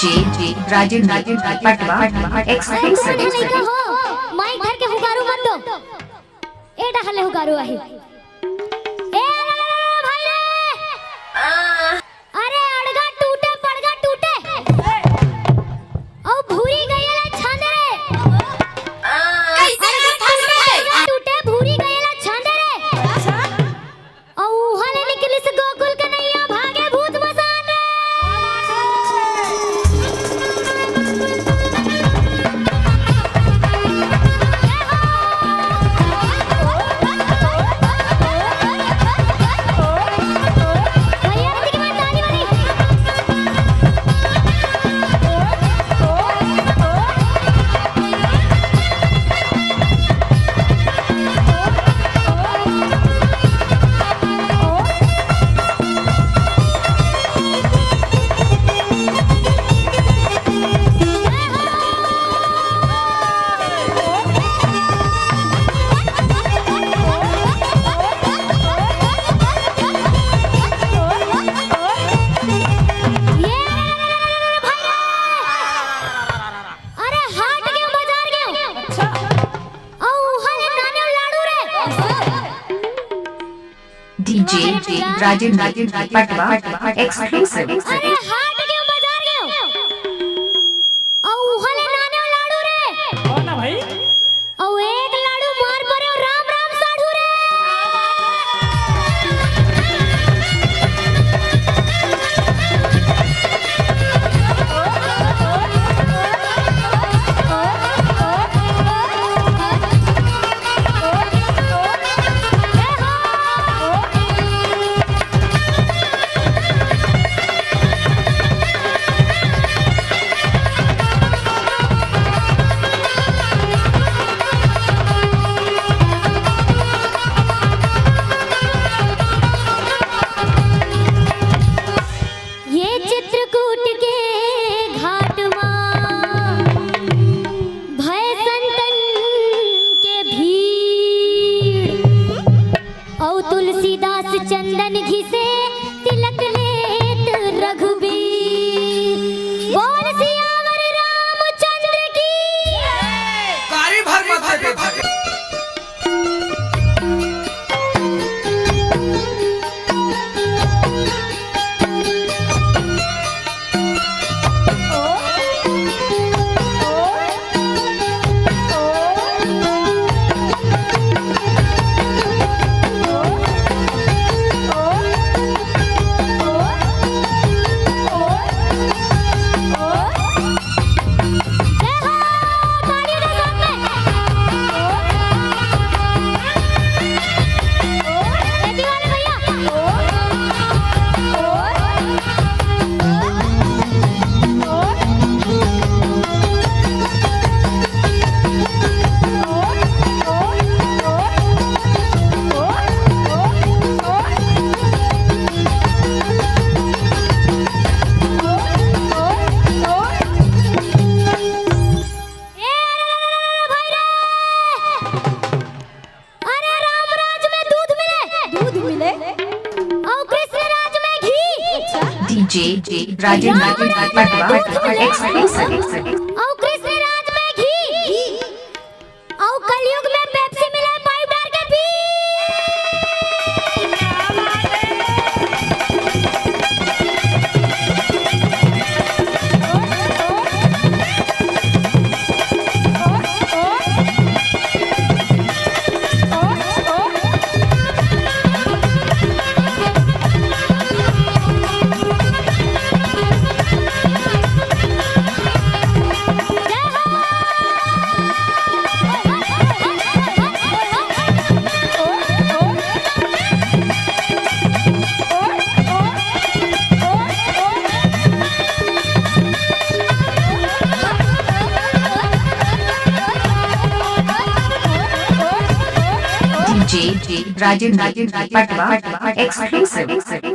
DJ Rajendra पटवा exclusive. Mic धर के हुगारू मत दो, ए डाले हुगारू आहे। ए भाई रे, अरे अड़गा टूटे पड़गा टूटे औ भूरी गयला छांदे रे। कैसे फंस में टूटे भूरी गयला छांदे रे। औ हले निकली से गोकुल कन्हैया भागे भूत मसान रे। डीजे राजेंद्र पटवा एक्सक्लूसिव। अरे हाट क्यों बाजार गयो औ हले नाने लाडू रे। कौन ना भाई? औ एक लाडू मार परे राम राम साधु रे। तुलसीदास चंदन घिसे तिलक लेत रघुबीर। बोल सियावर रामचंद्र की। कारी भर माथे पे भर। डीजे राजेंद्र पटवा एक्सक्लूसिव। औ कृष्ण राज में घी औ कलयुग में पेप्सी मिला पाइप डाल के पी। डीजे राजेंद्र पटवा एक्सक्लूसिव।